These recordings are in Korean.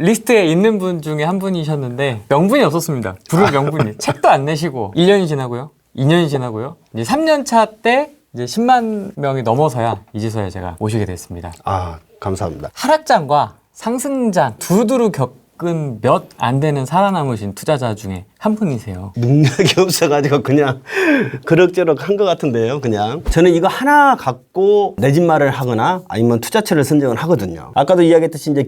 리스트에 있는 분 중에 한 분이셨는데 명분이 없었습니다. 부를 명분이. 책도 안 내시고 1년이 지나고요. 2년이 지나고요. 이제 3년 차 때 이제 10만 명이 넘어서야 이제서야 제가 오시게 됐습니다. 아, 감사합니다. 하락장과 상승장 두루두루 겪은 몇 안 되는 살아남으신 투자자 중에 한 분이세요. 능력이 없어가지고 그냥 그럭저럭 한 것 같은데요, 그냥. 저는 이거 하나 갖고 내 집 마련을 하거나 아니면 투자처를 선정을 하거든요. 아까도 이야기했듯이 이제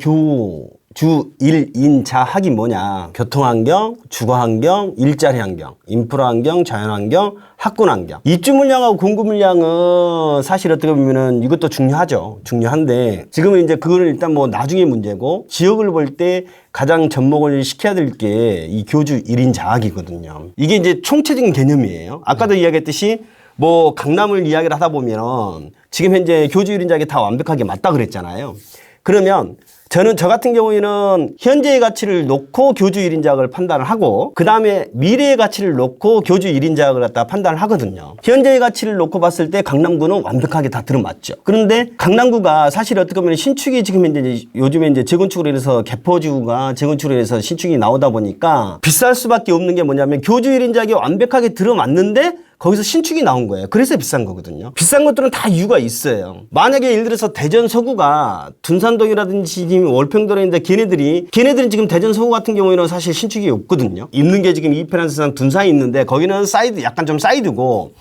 주, 일, 인, 자, 학이 뭐냐. 교통환경, 주거환경, 일자리 환경, 인프라 환경, 자연환경, 학군 환경. 입주 물량하고 공급 물량은 사실 어떻게 보면은 이것도 중요하죠. 중요한데 지금은 이제 그거는 일단 뭐 나중에 문제고 지역을 볼 때 가장 접목을 시켜야 될 게 이 교주 1인 자학이거든요. 이게 이제 총체적인 개념이에요. 아까도 이야기했듯이 뭐 강남을 이야기를 하다 보면 지금 현재 교주 1인 자학이 다 완벽하게 맞다 그랬잖아요. 그러면 저 같은 경우에는 현재의 가치를 놓고 교주 1인 자학을 판단을 하고 그 다음에 미래의 가치를 놓고 교주 1인 자학을 갖다 판단을 하거든요. 현재의 가치를 놓고 봤을 때 강남구는 완벽하게 다 들어맞죠. 그런데 강남구가 사실 어떻게 보면 신축이 지금 이제 요즘에 이제 재건축으로 인해서 개포지구가 재건축으로 인해서 신축이 나오다 보니까 비쌀 수밖에 없는 게 뭐냐면 교주 1인 자학이 완벽하게 들어맞는데 거기서 신축이 나온 거예요. 그래서 비싼 거거든요. 비싼 것들은 다 이유가 있어요. 만약에 예를 들어서 대전 서구가 둔산동이라든지 지금 월평도인데 걔네들은 지금 대전 서구 같은 경우에는 사실 신축이 없거든요. 있는 게 지금 이편한세상 둔산이 있는데 거기는 사이드 약간 좀 사이드고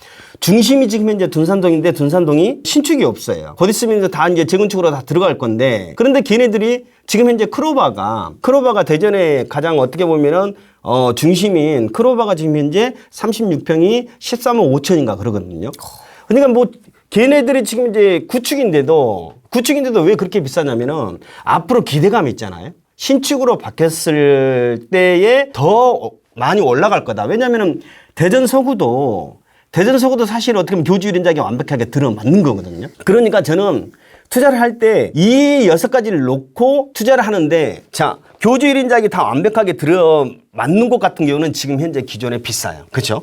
중심이 지금 현재 둔산동인데 둔산동이 신축이 없어요. 곧 있으면 이제 다 이제 재건축으로 다 들어갈 건데 그런데 걔네들이 지금 현재 크로바가 대전에 가장 어떻게 보면은 중심인 크로바가 지금 현재 36평이 13억 5천인가 그러거든요. 그러니까 뭐 걔네들이 지금 이제 구축인데도 왜 그렇게 비싸냐면은 앞으로 기대감이 있잖아요. 신축으로 바뀌었을 때에 더 많이 올라갈 거다. 왜냐면은 대전 서구도 사실 어떻게 보면 교주 1인 자학이 완벽하게 들어맞는 거거든요. 그러니까 저는 투자를 할 때 이 6가지를 놓고 투자를 하는데 자, 교주 1인 자학이 다 완벽하게 들어맞는 곳 같은 경우는 지금 현재 기존에 비싸요. 그렇죠?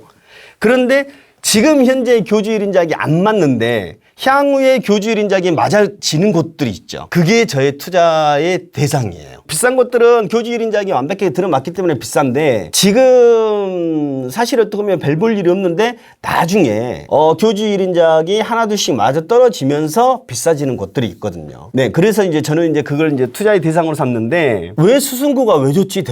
그런데 지금 현재 교주 1인 자학이 안 맞는데 향후에 교주 1인 자학이 맞아지는 곳들이 있죠. 그게 저의 투자의 대상이에요. 비싼 것들은 교주 1인 자학이 완벽하게 들어맞기 때문에 비싼데 지금 사실 어떻게 보면 별 볼 일이 없는데 나중에 교주 1인 자학이 하나둘씩 맞아 떨어지면서 비싸지는 곳들이 있거든요. 네, 그래서 이제 저는 이제 그걸 이제 투자의 대상으로 삼는데 왜 수성구가 왜 좋지?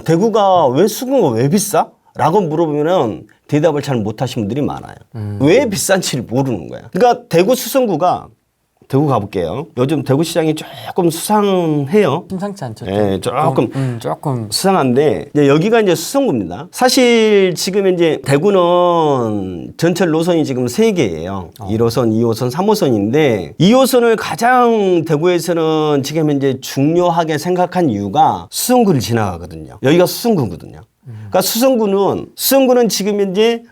대구가 왜 수성구가 왜 비싸? 라고 물어보면은 대답을 잘 못하시는 분들이 많아요. 왜 비싼지를 모르는 거야. 그러니까 대구 가볼게요. 요즘 대구 시장이 조금 수상해요. 심상치 않죠. 네, 조금 수상한데 이제 여기가 이제 수성구입니다. 사실 지금 이제 대구는 전철 노선이 지금 3개예요. 1호선, 2호선, 3호선인데 2호선을 가장 대구에서는 지금 현재 중요하게 생각한 이유가 수성구를 지나가거든요. 여기가 수성구거든요. 그러니까 수성구는 지금 현재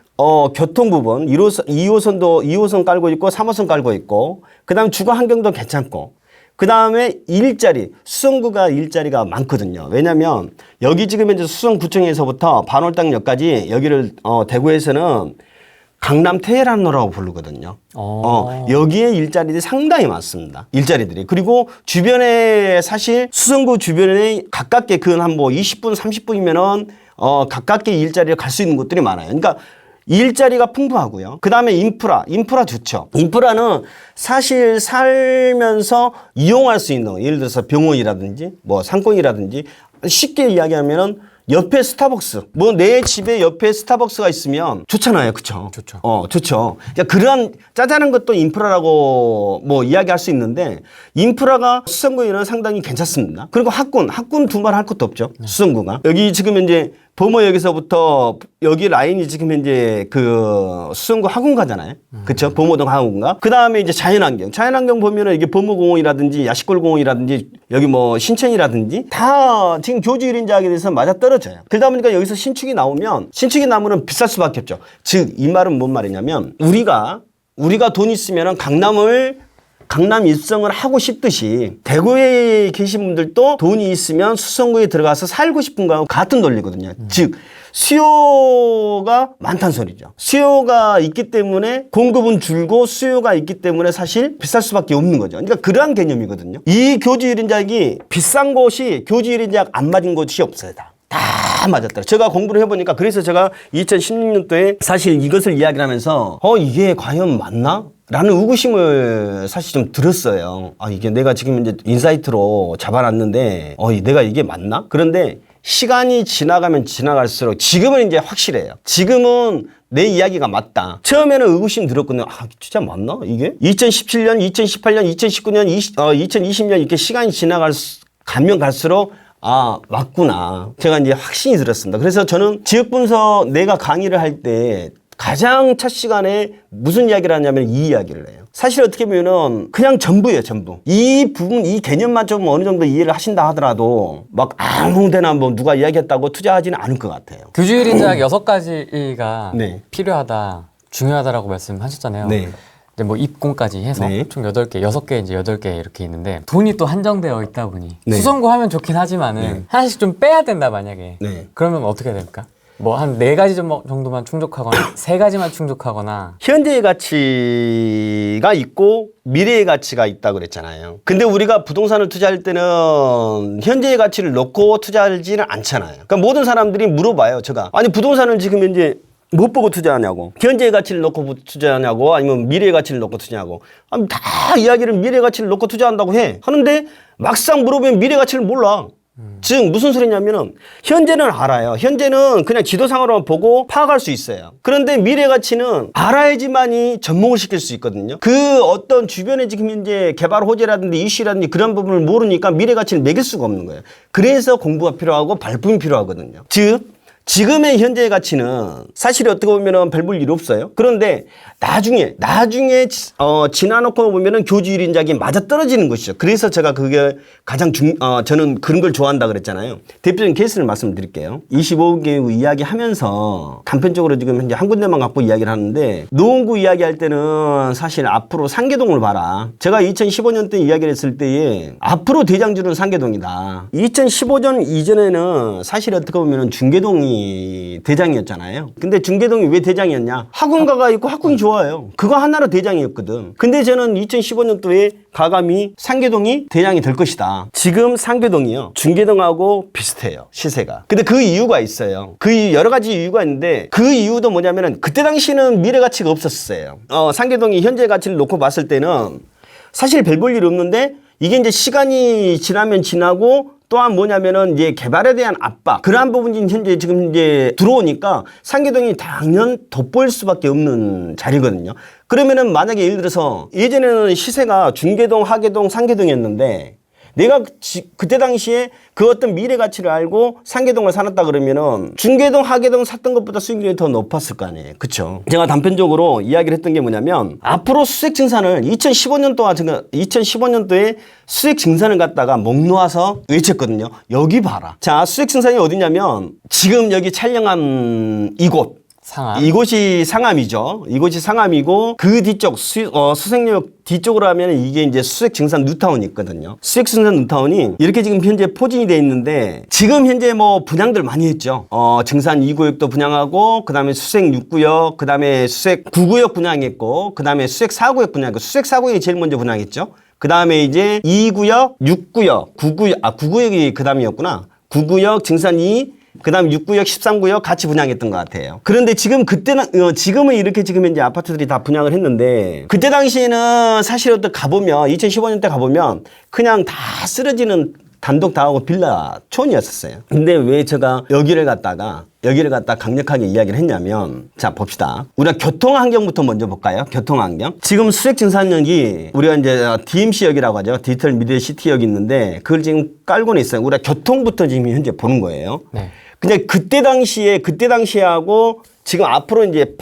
교통 부분 2호선 깔고 있고 3호선 깔고 있고 그다음에 주거 환경도 괜찮고 그다음에 수성구가 일자리가 많거든요. 왜냐면 여기 지금 현재 수성구청에서부터 반월당역까지 여기를 대구에서는 강남 테헤란로라고 부르거든요. 여기에 일자리들이 상당히 많습니다. 일자리들이. 그리고 주변에 사실 수성구 주변에 가깝게 한 뭐 20분, 30분이면은 가깝게 일자리를 갈 수 있는 곳들이 많아요. 그러니까 일자리가 풍부하고요. 그 다음에 인프라 좋죠. 인프라는 사실 살면서 이용할 수 있는 예를 들어서 병원이라든지 뭐 상권이라든지 쉽게 이야기하면은 옆에 스타벅스, 뭐 내 집에 옆에 스타벅스가 있으면 좋잖아요. 그쵸? 좋죠. 좋죠. 그러니까 그러한 짜잘한 것도 인프라라고 뭐 이야기할 수 있는데 인프라가 수성구에는 상당히 괜찮습니다. 그리고 학군 두말 할 것도 없죠. 수성구가. 여기 지금 현재 범어역에서부터 여기 라인이 지금 현재 수성구 학원 가잖아요. 그쵸? 범어동 학원가. 그 다음에 이제 자연환경 보면은 이게 범어공원이라든지 야시골공원이라든지 여기 뭐 신천이라든지 다 지금 교주 1인 자학에 대해서 맞아 떨어져요. 그러다 보니까 여기서 신축이 나오면 비쌀 수밖에 없죠. 즉, 이 말은 뭔 말이냐면 우리가 돈 있으면은 강남 입성을 하고 싶듯이 대구에 계신 분들도 돈이 있으면 수성구에 들어가서 살고 싶은 거하고 같은 논리거든요. 즉 수요가 많다는 소리죠. 수요가 있기 때문에 공급은 줄고 수요가 있기 때문에 사실 비쌀 수밖에 없는 거죠. 그러니까 그러한 개념이거든요. 이 교주 1인작이 비싼 곳이 교주 1인작 안 맞은 곳이 없어요. 다 맞았더라. 제가 공부를 해보니까 그래서 제가 2016년도에 사실 이것을 이야기를 하면서 이게 과연 맞나? 라는 의구심을 사실 좀 들었어요. 이게 내가 지금 이제 인사이트로 잡아놨는데 내가 이게 맞나? 그런데 시간이 지나가면 지나갈수록 지금은 이제 확실해요. 지금은 내 이야기가 맞다. 처음에는 의구심 들었거든요. 진짜 맞나? 이게? 2017년, 2018년, 2019년, 2020년 이렇게 시간이 가면 갈수록 맞구나. 제가 이제 확신이 들었습니다. 그래서 저는 지역 분석 내가 강의를 할 때 가장 첫 시간에 무슨 이야기를 하냐면 이 이야기를 해요. 사실 어떻게 보면은 그냥 전부예요, 전부. 이 부분, 이 개념만 좀 어느 정도 이해를 하신다 하더라도 막 아무 데나 뭐 누가 이야기했다고 투자하지는 않을 것 같아요. 교주 1인작 6가지가 네. 필요하다, 중요하다라고 말씀하셨잖아요. 네. 이제 뭐 입공까지 해서 네. 총 8개, 6개 이제 8개 이렇게 있는데 돈이 또 한정되어 있다 보니 네. 수성구하면 좋긴 하지만은 하나씩 좀 빼야 된다 만약에. 네. 그러면 어떻게 해야 됩니까? 뭐 한 4가지 정도만 충족하거나 3가지만 충족하거나. 현재의 가치가 있고 미래의 가치가 있다고 그랬잖아요. 근데 우리가 부동산을 투자할 때는 현재의 가치를 놓고 투자하지는 않잖아요. 그러니까 모든 사람들이 물어봐요. 제가 아니 부동산을 지금 현재 못 보고 투자하냐고, 현재의 가치를 놓고 투자하냐고, 아니면 미래의 가치를 놓고 투자하냐고. 다 이야기를 미래의 가치를 놓고 투자한다고 하는데 막상 물어보면 미래 가치를 몰라. 즉 무슨 소리냐면은 현재는 알아요. 현재는 그냥 지도상으로만 보고 파악할 수 있어요. 그런데 미래 가치는 알아야지만이 접목을 시킬 수 있거든요. 그 어떤 주변에 지금 현재 개발 호재라든지 이슈라든지 그런 부분을 모르니까 미래 가치를 매길 수가 없는 거예요. 그래서 공부가 필요하고 발품이 필요하거든요. 즉 지금의 현재의 가치는 사실 어떻게 보면은 별 볼 일 없어요. 그런데 나중에 지나놓고 보면은 교주 1인작이 맞아 떨어지는 것이죠. 그래서 제가 그게 가장 저는 그런 걸 좋아한다 그랬잖아요. 대표적인 케이스를 말씀드릴게요. 25개국 이야기하면서 단편적으로 지금 현재 한 군데만 갖고 이야기를 하는데 노원구 이야기할 때는 사실 앞으로 상계동을 봐라. 제가 2015년 때 이야기를 했을 때에 앞으로 대장주는 상계동이다. 2015년 이전에는 사실 어떻게 보면은 중계동이 대장이었잖아요. 근데 중계동이 왜 대장이었냐? 학원가가 있고 학군이 좋아요. 그거 하나로 대장이었거든. 근데 저는 2015년도에 가감히 상계동이 대장이 될 것이다. 지금 상계동이요, 중계동하고 비슷해요, 시세가. 근데 그 이유가 있어요. 그 여러 가지 이유가 있는데 그 이유도 뭐냐면은 그때 당시는 미래 가치가 없었어요. 상계동이 현재 가치를 놓고 봤을 때는 사실 별 볼 일 없는데 이게 이제 시간이 지나면 지나고 또한 뭐냐면은 이제 개발에 대한 압박, 그러한 부분이 현재 지금 이제 들어오니까 상계동이 당연 돋보일 수밖에 없는 자리거든요. 그러면은 만약에 예를 들어서 예전에는 시세가 중계동, 하계동, 상계동이었는데 내가 그때 당시에 그 어떤 미래 가치를 알고 상계동을 사놨다 그러면은 중계동, 하계동 샀던 것보다 수익률이 더 높았을 거 아니에요. 그쵸? 제가 단편적으로 이야기를 했던 게 뭐냐면 앞으로 수익 증산을 2015년도에 수익 증산을 갖다가 목 놓아서 외쳤거든요. 여기 봐라. 자, 수익 증산이 어디냐면 지금 여기 촬영한 이곳. 상암. 이곳이 상암이죠. 이곳이 상암이고 그 뒤쪽 수색역 뒤쪽으로 하면 이게 이제 수색 증산 뉴타운이 있거든요. 수색 증산 뉴타운이 이렇게 지금 현재 포진이 돼 있는데 지금 현재 뭐 분양들 많이 했죠. 증산 2구역도 분양하고 그다음에 수색 6구역, 그다음에 수색 9구역 분양했고 그다음에 수색 4구역 분양했고 수색 4구역이 제일 먼저 분양했죠. 그다음에 이제 2구역, 6구역, 9구역, 9구역이 그다음이었구나. 9구역, 증산 2, 그 다음 6구역, 13구역 같이 분양했던 것 같아요. 그런데 지금은 이렇게 지금 현재 아파트들이 다 분양을 했는데 그때 당시에는 사실 가보면 2015년 때 가보면 그냥 다 쓰러지는 단독 다하고 빌라촌이었었어요. 근데 왜 제가 여기를 갖다가 강력하게 이야기를 했냐면 자 봅시다. 우리가 교통환경부터 먼저 볼까요? 교통환경. 지금 수색증산역이 우리가 이제 DMC역이라고 하죠. 디지털 미디어 시티역이 있는데 그걸 지금 깔고는 있어요. 우리가 교통부터 지금 현재 보는 거예요. 네. 근데 그때 당시하고 지금 앞으로 이제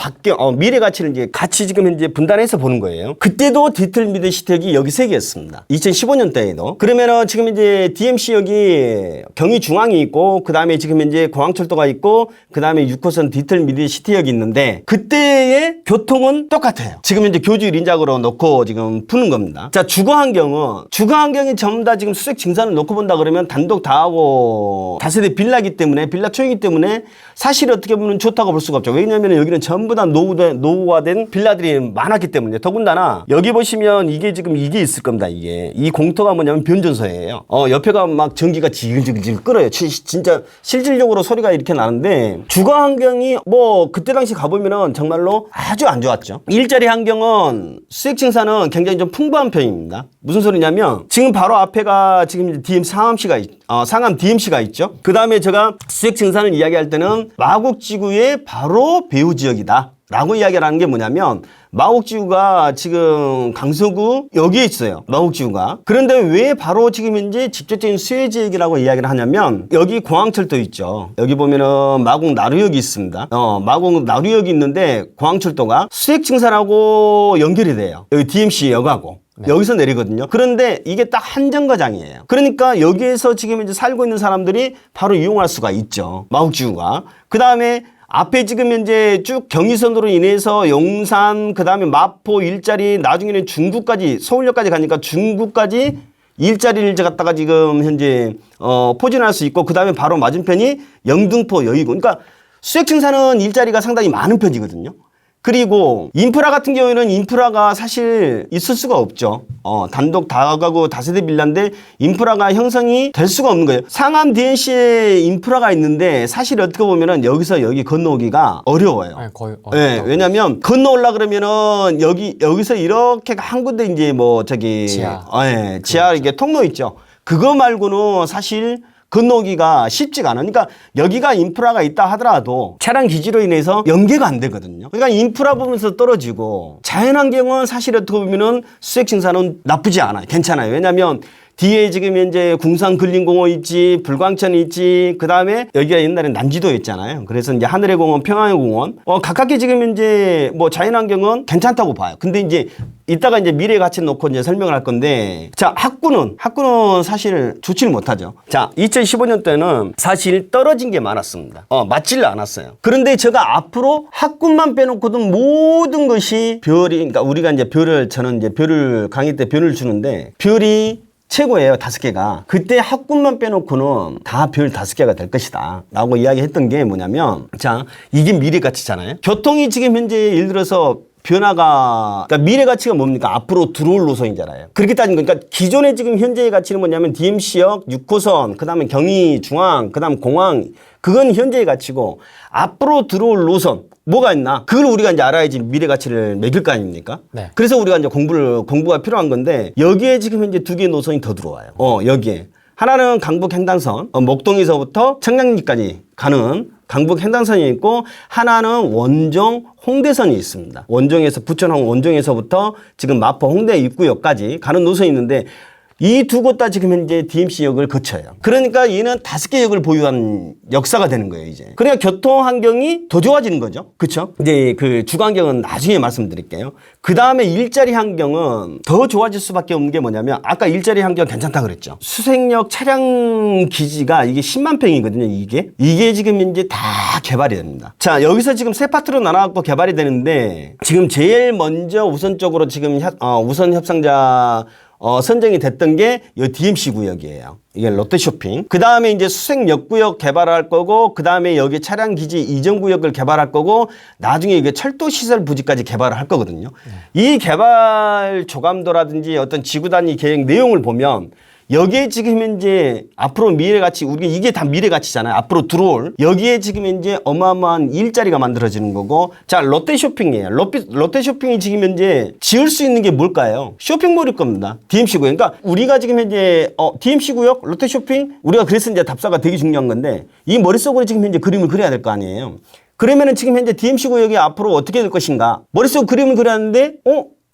미래 가치를 이제 같이 지금 현재 분단해서 보는 거예요. 그때도 디지털 미디어 시티역이 여기 세 개였습니다. 2015년대에도. 그러면은 지금 이제 DMC역이 경의 중앙이 있고, 그 다음에 지금 현재 공항철도가 있고, 그 다음에 6호선 디지털 미디어 시티역이 있는데, 그때의 교통은 똑같아요. 지금 현재 교주 1인작으로 놓고 지금 푸는 겁니다. 자, 주거 환경이 전부 다 지금 수색 증산을 놓고 본다 그러면 단독 다 하고 다세대 빌라기 때문에, 빌라촌이기 때문에 사실 어떻게 보면 좋다고 볼 수가 없죠. 왜냐하면 여기는 전부 다 노후화된 빌라들이 많았기 때문에. 더군다나 여기 보시면 이게 지금 이게 있을 겁니다. 이게 이 공터가 뭐냐면 변전소예요. 옆에가 막 전기가 지글지글 끓어요. 진짜 실질적으로 소리가 이렇게 나는데, 주거 환경이 뭐 그때 당시 가보면은 정말로 아주 안 좋았죠. 일자리 환경은 수액 증산은 굉장히 좀 풍부한 편입니다. 무슨 소리냐면 지금 바로 앞에가 지금 상암 DMC가 있죠. 그 다음에 제가 수액 증산을 이야기할 때는 마곡지구의 바로 배후 지역이다 라고 이야기를 하는 게 뭐냐면, 마곡지구가 지금 강서구 여기에 있어요. 마곡지구가. 그런데 왜 바로 지금 현재 직접적인 수혜 지역이라고 이야기를 하냐면, 여기 공항철도 있죠. 여기 보면은 마곡 나루역이 있습니다. 마곡 나루역이 있는데 공항철도가 수액 증산하고 연결이 돼요. 여기 DMC 역하고. 여기서 내리거든요. 그런데 이게 딱 한 정거장이에요. 그러니까 여기에서 지금 이제 살고 있는 사람들이 바로 이용할 수가 있죠. 마곡지구가. 그 다음에 앞에 지금 현재 쭉 경의선으로 인해서 용산, 그 다음에 마포 일자리, 나중에는 중구까지, 서울역까지 가니까 중구까지 일자리를 갖다가 지금 현재 포진할 수 있고, 그 다음에 바로 맞은편이 영등포, 여의도. 그러니까 수액 증산은 일자리가 상당히 많은 편이거든요. 그리고 인프라 같은 경우에는 인프라가 사실 있을 수가 없죠. 단독 다가구 다세대 빌라인데 인프라가 형성이 될 수가 없는 거예요. 상암 DNC에 인프라가 있는데 사실 어떻게 보면은 여기서 여기 건너오기가 어려워요. 아니, 거의 네, 왜냐면 건너올라 그러면은 여기서 이렇게 한 군데 이제 뭐 지하 이게 통로 있죠. 그거 말고는 사실 건너기가 쉽지가 않아. 그러니까 여기가 인프라가 있다 하더라도 차량 기지로 인해서 연계가 안 되거든요. 그러니까 인프라 부분에서 떨어지고, 자연환경은 사실 어떻게 보면은 수액 증산은 나쁘지 않아요. 괜찮아요. 왜냐하면 뒤에 지금 현재 궁산근린공원 있지, 불광천이 있지, 그 다음에 여기가 옛날에 난지도였잖아요. 그래서 이제 하늘의 공원, 평화의 공원, 가깝게 지금 현재 뭐 자연환경은 괜찮다고 봐요. 근데 이제 이따가 이제 미래 가치 놓고 이제 설명을 할 건데, 자, 학구는 사실 좋지를 못하죠. 자, 2015년 때는 사실 떨어진 게 많았습니다. 맞지를 않았어요. 그런데 제가 앞으로 학군만 빼놓고도 모든 것이 그러니까 우리가 이제 저는 이제 강의 때 별을 주는데, 별이 최고예요. 5개가. 그때 학군만 빼놓고는 다 별 5개가 될 것이다 라고 이야기했던 게 뭐냐면, 자, 이게 미래 가치잖아요. 교통이 지금 현재 예를 들어서 변화가, 그러니까 미래 가치가 뭡니까? 앞으로 들어올 노선이잖아요. 그렇게 따지는 거니까 기존의 지금 현재의 가치는 뭐냐면 DMC역, 6호선, 그 다음에 경의 중앙, 그 다음 공항, 그건 현재의 가치고, 앞으로 들어올 노선 뭐가 있나? 그걸 우리가 이제 알아야지 미래 가치를 매길 거 아닙니까? 네. 그래서 우리가 이제 공부가 필요한 건데, 여기에 지금 현재 2개의 노선이 더 들어와요. 여기에. 하나는 강북 횡단선, 목동에서부터 청량리까지 가는 강북 횡단선이 있고, 하나는 원종 홍대선이 있습니다. 원종에서 부천항 원종에서부터 지금 마포 홍대 입구역까지 가는 노선이 있는데, 이 두 곳 다 지금 현재 DMC역을 거쳐요. 그러니까 얘는 5개 역을 보유한 역사가 되는 거예요, 이제. 그러니까 교통 환경이 더 좋아지는 거죠. 그렇죠? 이제 그 주거 환경은 나중에 말씀드릴게요. 그 다음에 일자리 환경은 더 좋아질 수밖에 없는 게 뭐냐면, 아까 일자리 환경 괜찮다 그랬죠. 수색역 차량 기지가 이게 10만 평이거든요, 이게 지금 현재 다 개발이 됩니다. 자, 여기서 지금 세 파트로 나눠갖고 개발이 되는데, 지금 제일 먼저 우선적으로 지금 우선 협상자 선정이 됐던 게 이 DMC 구역이에요. 이게 롯데쇼핑. 그 다음에 이제 수색역구역 개발할 거고, 그 다음에 여기 차량기지 이전구역을 개발할 거고, 나중에 이게 철도시설 부지까지 개발을 할 거거든요. 이 개발 조감도라든지 어떤 지구단위 계획 내용을 보면, 여기에 지금 현재 앞으로 미래 가치, 우리가 이게 다 미래 가치잖아요. 앞으로 들어올. 여기에 지금 현재 어마어마한 일자리가 만들어지는 거고. 자, 롯데쇼핑이에요. 롯데쇼핑이 지금 현재 지을 수 있는 게 뭘까요? 쇼핑몰일 겁니다. DMC 구역. 그러니까 우리가 지금 현재 DMC 구역, 롯데쇼핑, 우리가 그래서 이제 답사가 되게 중요한 건데, 이 머릿속으로 지금 현재 그림을 그려야 될 거 아니에요. 그러면은 지금 현재 DMC 구역이 앞으로 어떻게 될 것인가? 머릿속 그림을 그렸는데,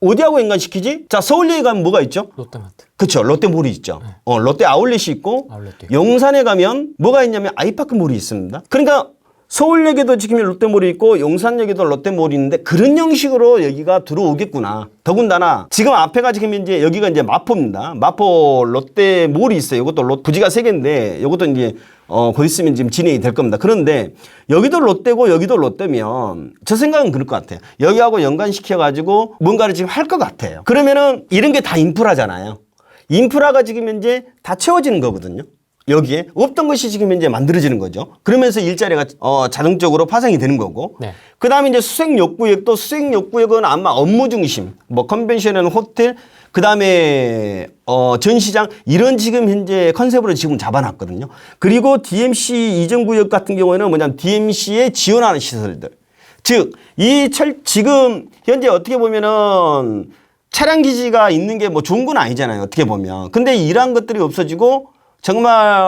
어디하고 연관시키지? 자, 서울역에 가면 뭐가 있죠? 롯데마트. 그렇죠. 롯데몰이 있죠. 네. 롯데 아울렛이 있고, 아울렛도 용산에 가면 뭐가 있냐면 아이파크몰이 있습니다. 그러니까 서울역에도 지금 롯데몰이 있고 용산역에도 롯데몰이 있는데 그런 형식으로 여기가 들어오겠구나. 더군다나 지금 앞에가 지금 이제 여기가 이제 마포입니다. 마포 롯데몰이 있어요. 이것도 부지가 3개인데 이것도 이제 곧 있으면 지금 진행이 될 겁니다. 그런데 여기도 롯데고 여기도 롯데면 저 생각은 그럴 것 같아요. 여기하고 연관시켜가지고 뭔가를 지금 할 것 같아요. 그러면은 이런 게 다 인프라잖아요. 인프라가 지금 현재 다 채워지는 거거든요. 여기에 없던 것이 지금 현재 만들어지는 거죠. 그러면서 일자리가 자동적으로 파생이 되는 거고. 네. 그 다음에 이제 수색욕구역도 수색욕구역은 아마 업무 중심, 뭐 컨벤션은 호텔, 그 다음에 전시장 이런 지금 현재 컨셉으로 지금 잡아놨거든요. 그리고 DMC 이전구역 같은 경우에는 뭐냐면 DMC에 지원하는 시설들. 즉, 지금 현재 어떻게 보면은 차량 기지가 있는 게 뭐 좋은 건 아니잖아요. 어떻게 보면. 근데 이러한 것들이 없어지고 정말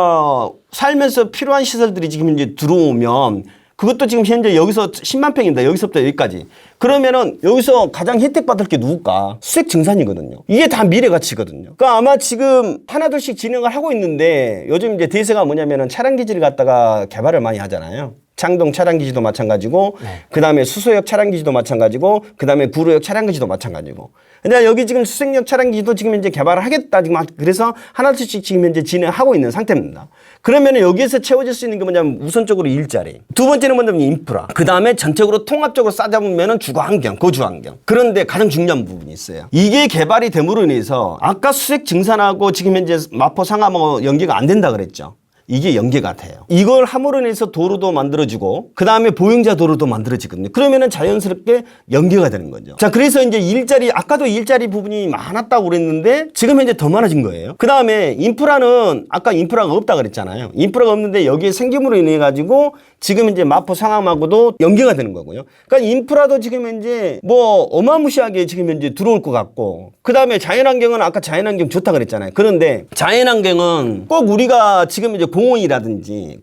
살면서 필요한 시설들이 지금 이제 들어오면 그것도 지금 현재 여기서 10만 평입니다. 여기서부터 여기까지. 그러면은 여기서 가장 혜택 받을 게 누굴까? 수색 증산이거든요. 이게 다 미래 가치거든요. 그러니까 아마 지금 하나둘씩 진행을 하고 있는데 요즘 이제 대세가 뭐냐면은 차량 기지를 갖다가 개발을 많이 하잖아요. 창동 차량기지도 마찬가지고, 네. 그 다음에 수소역 차량기지도 마찬가지고, 그 다음에 구로역 차량기지도 마찬가지고. 근데 여기 지금 수색역 차량기지도 지금 이제 개발을 하겠다. 지금 그래서 하나둘씩 지금 현재 진행하고 있는 상태입니다. 그러면 여기에서 채워질 수 있는 게 뭐냐면 우선적으로 일자리. 두 번째는 뭐냐면 인프라. 그 다음에 전체적으로 통합적으로 싸잡으면 주거환경, 거주환경. 그런데 가장 중요한 부분이 있어요. 이게 개발이 됨으로 인해서 아까 수색 증산하고 지금 현재 마포 상암하고 연계가 안 된다 그랬죠. 이게 연계가 돼요. 이걸 함으로 인해서 도로도 만들어지고 그 다음에 보행자 도로도 만들어지거든요. 그러면은 자연스럽게 연계가 되는 거죠. 자, 그래서 이제 일자리 아까도 일자리 부분이 많았다고 그랬는데 지금 현재 더 많아진 거예요. 그 다음에 인프라는 아까 인프라가 없다 그랬잖아요. 인프라가 없는데 여기에 생김으로 인해 가지고 지금 이제 마포 상암하고도 연계가 되는 거고요. 그러니까 인프라도 지금 현재 뭐 어마무시하게 지금 현재 들어올 것 같고 그 다음에 자연환경은 아까 자연환경 좋다 그랬잖아요. 그런데 자연환경은 꼭 우리가 지금 이제 공원이라든지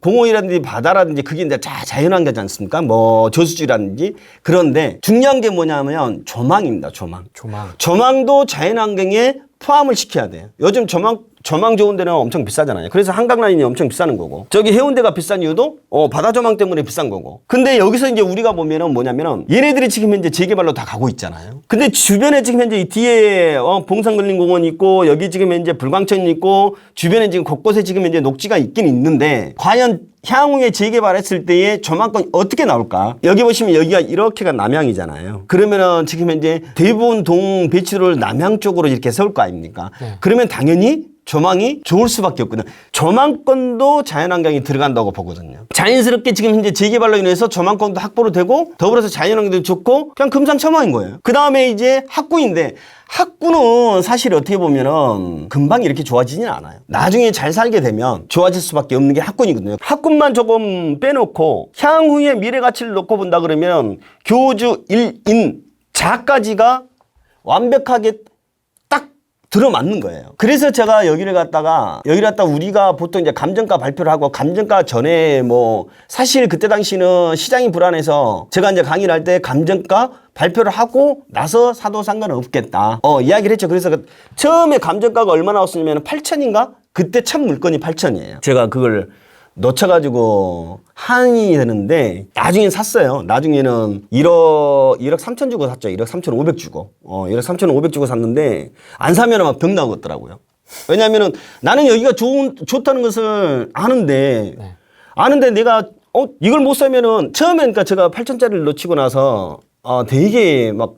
바다라든지 그게 이제 자연환경이지 않습니까? 뭐 저수지라든지. 그런데 중요한 게 뭐냐면 조망입니다. 조망도 자연환경에 포함을 시켜야 돼요. 요즘 조망 좋은 데는 엄청 비싸잖아요. 그래서 한강라인이 엄청 비싸는 거고. 저기 해운대가 비싼 이유도 바다 조망 때문에 비싼 거고. 근데 여기서 이제 우리가 보면은 뭐냐면은 얘네들이 지금 현재 재개발로 다 가고 있잖아요. 근데 주변에 지금 현재 이 뒤에 봉산근린공원이 있고 여기 지금 현재 불광천이 있고 주변에 지금 곳곳에 지금 현재 녹지가 있긴 있는데 과연 향후에 재개발했을 때의 조망권이 어떻게 나올까? 여기 보시면 여기가 이렇게가 남향이잖아요. 그러면은 지금 현재 대부분 동 배치도를 남향 쪽으로 이렇게 세울 거 아닙니까? 네. 그러면 당연히 조망이 좋을 수밖에 없거든요. 조망권도 자연환경이 들어간다고 보거든요. 자연스럽게 지금 현재 재개발로 인해서 조망권도 확보로 되고 더불어서 자연환경도 좋고 그냥 금상첨화인 거예요. 그 다음에 이제 학구인데 학구는 사실 어떻게 보면은 금방 이렇게 좋아지지는 않아요. 나중에 잘 살게 되면 좋아질 수밖에 없는 게 학군이거든요. 학군만 조금 빼놓고 향후의 미래 가치를 놓고 본다 그러면 교주 1인 자까지가 완벽하게 딱 들어맞는 거예요. 그래서 제가 여기를 갖다가 우리가 보통 이제 감정가 발표를 하고 감정가 전에 뭐 사실 그때 당시는 시장이 불안해서 제가 이제 강의를 할 때 감정가 발표를 하고 나서 사도 상관은 없겠다. 이야기를 했죠. 그래서 처음에 감정가가 얼마 나왔었냐면 8천인가? 그때 첫 물건이 8천이에요. 제가 그걸 놓쳐가지고 한이 되는데 나중엔 샀어요. 나중에는 1억 3천 주고 샀죠. 1억 3천 5백 주고. 1억 3천 5백 주고 샀는데 안 사면 막 병 나오겠더라고요. 왜냐면은 나는 여기가 좋다는 것을 아는데 내가 이걸 못 사면은 처음에 그러니까 제가 8천짜리를 놓치고 나서 되게 막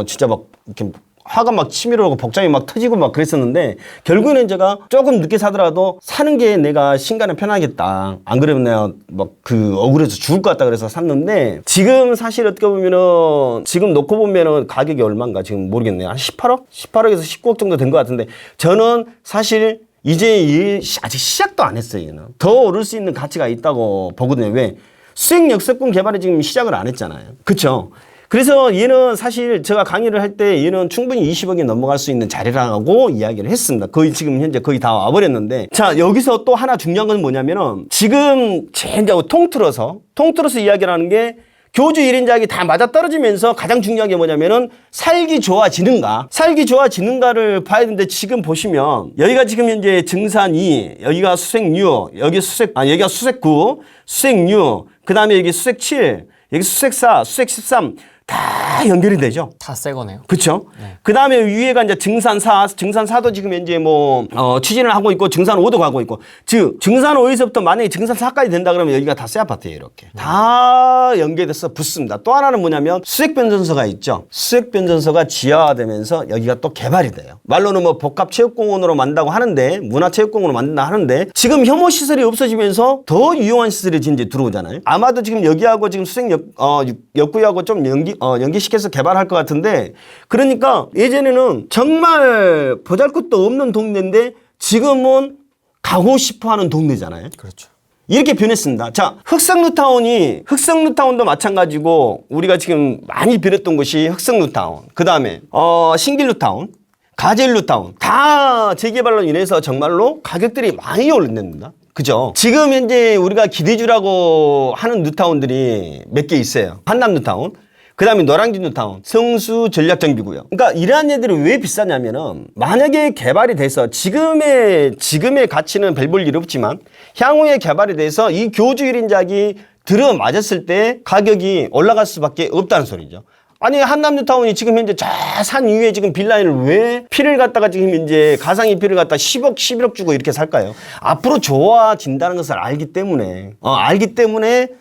진짜 막 이렇게 화가 막 치밀어 오고 복장이 막 터지고 막 그랬었는데 결국에는 제가 조금 늦게 사더라도 사는 게 내가 신간은 편하겠다. 안 그러면 내가 막 억울해서 죽을 것 같다 그래서 샀는데 지금 사실 어떻게 보면은 지금 놓고 보면은 가격이 얼마인가 지금 모르겠네요. 한 18억? 18억에서 19억 정도 된 것 같은데 저는 사실 이제 아직 시작도 안 했어요. 얘는. 더 오를 수 있는 가치가 있다고 보거든요. 왜? 수익 역세권 개발에 지금 시작을 안 했잖아요. 그쵸? 그래서 얘는 사실 제가 강의를 할 때 얘는 충분히 20억이 넘어갈 수 있는 자리라고 이야기를 했습니다. 거의 지금 현재 거의 다 와버렸는데 자 여기서 또 하나 중요한 건 뭐냐면은 지금 이제 통틀어서 이야기를 하는 게 교주 1인자에게 다 맞아떨어지면서 가장 중요한 게 뭐냐면은 살기 좋아지는가를 봐야 되는데 지금 보시면 여기가 지금 현재 증산 2, 여기가 수색류, 여기가 수색구, 수색류 그 다음에 여기 수색 7, 여기 수색 4, 수색 13 다 연결이 되죠. 다 새 거네요. 그렇죠. 그 다음에 위에가 이제 증산 4, 증산 4도 지금 현재 뭐 추진을 하고 있고 증산 5도 가고 있고, 즉 증산 5에서부터 만약에 증산 4까지 된다 그러면 여기가 다 새 아파트예요. 이렇게 다 연계돼서 붙습니다. 또 하나는 뭐냐면 수색 변전소가 있죠. 수색 변전소가 지하화되면서 여기가 또 개발이 돼요. 말로는 뭐 복합체육공원으로 만든다고 하는데, 문화체육공원으로 만든다 하는데, 지금 혐오 시설이 없어지면서 더 유용한 시설이 이제 들어오잖아요. 아마도 지금 여기하고 지금 수색 역구하고 좀 연기시켜서 개발할 것 같은데, 그러니까 예전에는 정말 보잘것도 없는 동네인데 지금은 가고 싶어하는 동네잖아요. 그렇죠. 이렇게 변했습니다. 자, 흑성루타운도 마찬가지고 우리가 지금 많이 변했던 곳이 흑성루타운, 그 다음에 신길루타운, 가젤루타운 다 재개발로 인해서 정말로 가격들이 많이 올랐습니다. 그죠? 지금 현재 우리가 기대주라고 하는 뉴타운들이 몇 개 있어요. 한남 뉴타운, 그 다음에 노량진 뉴타운, 성수 전략정비구역. 그러니까 이러한 애들이 왜 비싸냐면은, 만약에 개발이 돼서 지금의 가치는 별 볼 일 없지만 향후에 개발이 돼서 이 교주 1인작이 들어맞았을 때 가격이 올라갈 수밖에 없다는 소리죠. 아니, 한남 뉴타운이 지금 현재 저 산 위에 지금 빌라를 왜 피를 갖다가 지금 이제 가상의 피를 갖다 10억, 11억 주고 이렇게 살까요? 앞으로 좋아진다는 것을 알기 때문에,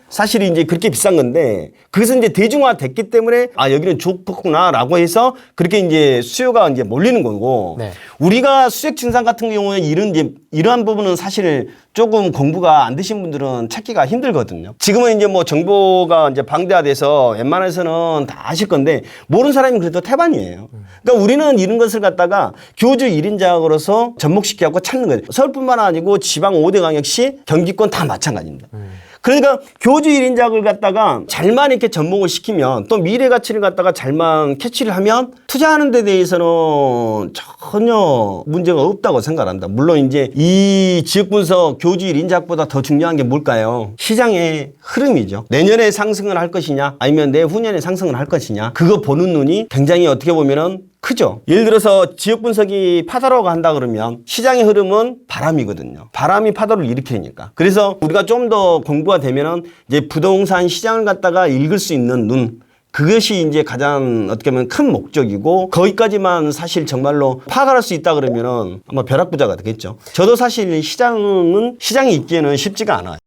사실 이제 그렇게 비싼 건데, 그것은 이제 대중화 됐기 때문에, 아, 여기는 좋구나라고 해서 그렇게 이제 수요가 이제 몰리는 거고, 네. 우리가 수액 증산 같은 경우에 이러한 부분은 사실 조금 공부가 안 되신 분들은 찾기가 힘들거든요. 지금은 이제 뭐 정보가 이제 방대화돼서 웬만해서는 다 아실 건데, 모르는 사람이 그래도 태반이에요. 그러니까 우리는 이런 것을 갖다가 교주 1인작으로서 접목시켜갖고 찾는 거예요. 서울뿐만 아니고 지방 5대 광역시, 경기권 다 마찬가지입니다. 그러니까 교주 1인작을 갖다가 잘만 이렇게 접목을 시키면, 또 미래 가치를 갖다가 잘만 캐치를 하면 투자하는 데 대해서는 전혀 문제가 없다고 생각합니다. 물론 이제 이 지역 분석 교주 1인작보다 더 중요한 게 뭘까요? 시장의 흐름이죠. 내년에 상승을 할 것이냐, 아니면 내후년에 상승을 할 것이냐, 그거 보는 눈이 굉장히 어떻게 보면은 크죠. 예를 들어서 지역 분석이 파도라고 한다 그러면 시장의 흐름은 바람이거든요. 바람이 파도를 일으키니까. 그래서 우리가 좀 더 공부가 되면은 이제 부동산 시장을 갖다가 읽을 수 있는 눈, 그것이 이제 가장 어떻게 보면 큰 목적이고, 거기까지만 사실 정말로 파악할 수 있다 그러면은 아마 벼락부자가 되겠죠. 저도 사실 시장이 있기에는 쉽지가 않아요.